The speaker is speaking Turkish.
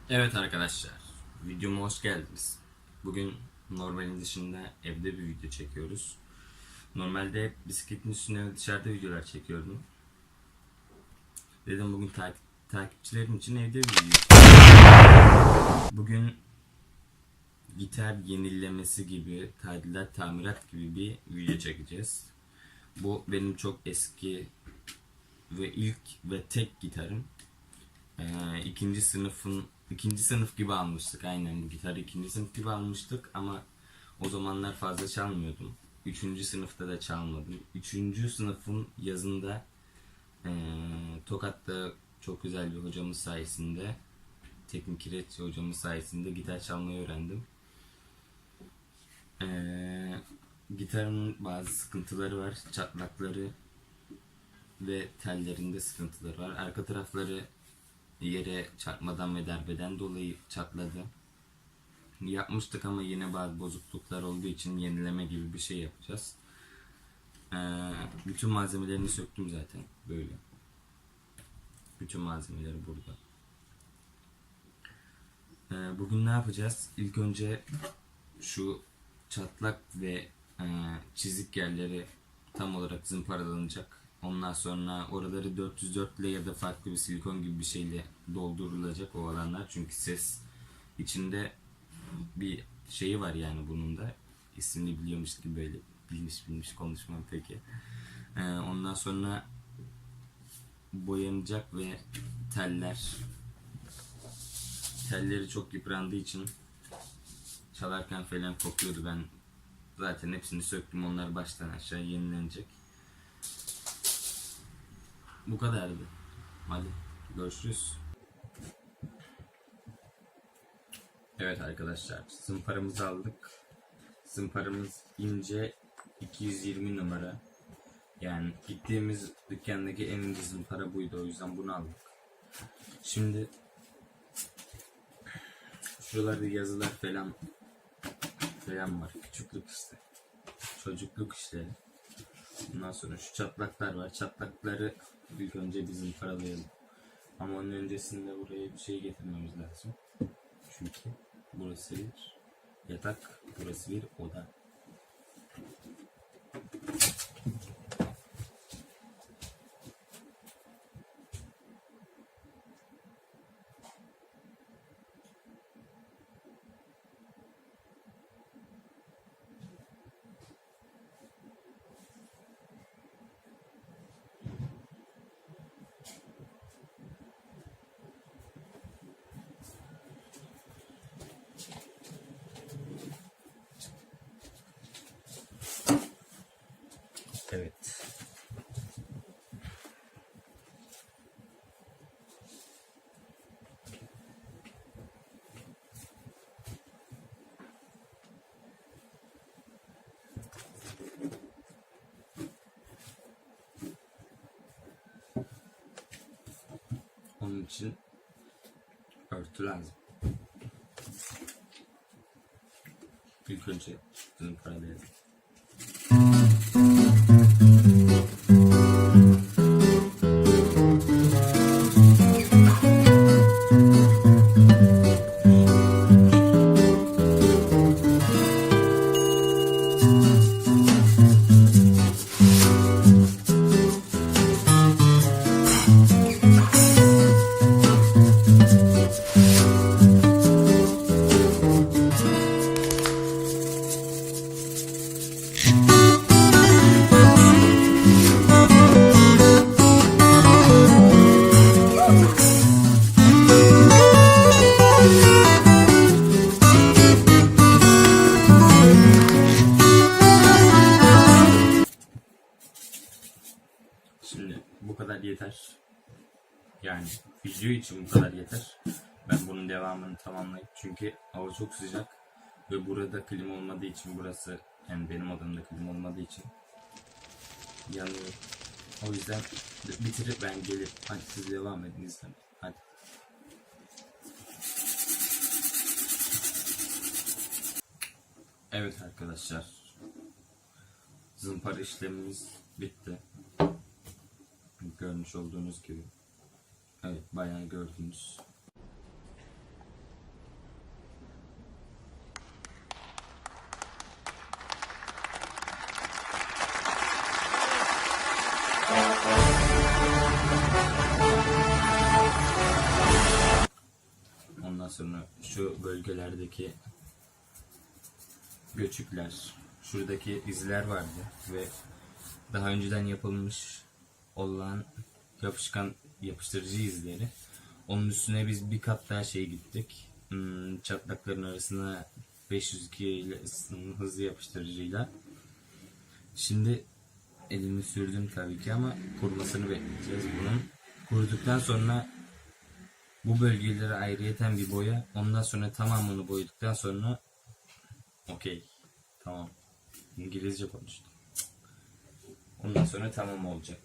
Evet arkadaşlar, videoma hoş geldiniz. Bugün normalin dışında evde bir video çekiyoruz. Normalde hep bisikletin üstüne dışarıda videolar çekiyordum. Dedim bugün takipçilerim için evde bir video. Bugün gitar yenilemesi gibi, tadilat, tamirat gibi bir video çekeceğiz. Bu benim çok eski ve ilk ve tek gitarım. İkinci sınıf gibi almıştık, aynen bu gitarı ikinci sınıf gibi almıştık ama o zamanlar fazla çalmıyordum. Üçüncü sınıfta da çalmadım. Üçüncü sınıfın yazında Tokat'ta çok güzel bir hocamız sayesinde, Teknik Kireç hocamız sayesinde gitar çalmayı öğrendim. Gitarın bazı sıkıntıları var, çatlakları ve tellerinde sıkıntıları var. Arka tarafları yere çarpmadan ve darbeden dolayı çatladı. Yapmıştık ama yine bazı bozukluklar olduğu için yenileme gibi bir şey yapacağız. Bütün malzemelerini söktüm zaten böyle. Bütün malzemeleri burada. Bugün ne yapacağız? İlk önce şu çatlak ve çizik yerleri tam olarak zımparalanacak. Ondan sonra oraları 404 ile ya da farklı bir silikon gibi bir şeyle doldurulacak o alanlar. Çünkü ses içinde bir şeyi var yani bunun da. İsmini biliyormuş gibi böyle bilmiş konuşmam peki. Ondan sonra boyanacak ve telleri çok yıprandığı için çalarken falan kokuyordu. Ben zaten hepsini söktüm. Onlar baştan aşağı yenilenecek. Bu kadardı. Hadi görüşürüz. Evet arkadaşlar, zımparamızı aldık. Zımparamız ince 220 numara. Yani gittiğimiz dükkandaki en ince zımpara buydu, o yüzden bunu aldık. Şimdi şuralarda yazılar falan var. Küçüklük işte. Çocukluk işleri. Ondan sonra şu çatlaklar var. Çatlakları ilk önce bizim paralayalım. Ama onun öncesinde buraya bir şey getirmemiz lazım. Çünkü burası bir yatak, burası bir oda. Evet. Onun için örtü lazım. İlk önce zımparalayalım. Yani video için bu kadar yeter. Ben bunun devamını tamamlayıp, çünkü hava çok sıcak ve burada klima olmadığı için, burası yani benim odamda klima olmadığı için yanıyor. O yüzden bitirip ben gelip, hadi siz devam edin izlemeye. Hadi. Evet arkadaşlar, zımpara işlemimiz bitti. Görmüş olduğunuz gibi. Evet, bayağı gördünüz. Ondan sonra şu bölgelerdeki göçükler, şuradaki izler vardı ve daha önceden yapılmış olan yapışkan yapıştırıcı izleri. Onun üstüne biz bir kat daha gittik. Çatlakların arasına 502 ile hızlı yapıştırıcıyla. Şimdi elimi sürdüm tabii ki ama kurumasını bekleyeceğiz bunun. Kuruduktan sonra bu bölgelere ayrıyeten bir boya. Ondan sonra tamamını boyadıktan sonra okey. Tamam. İngilizce konuştum. Ondan sonra tamam olacak.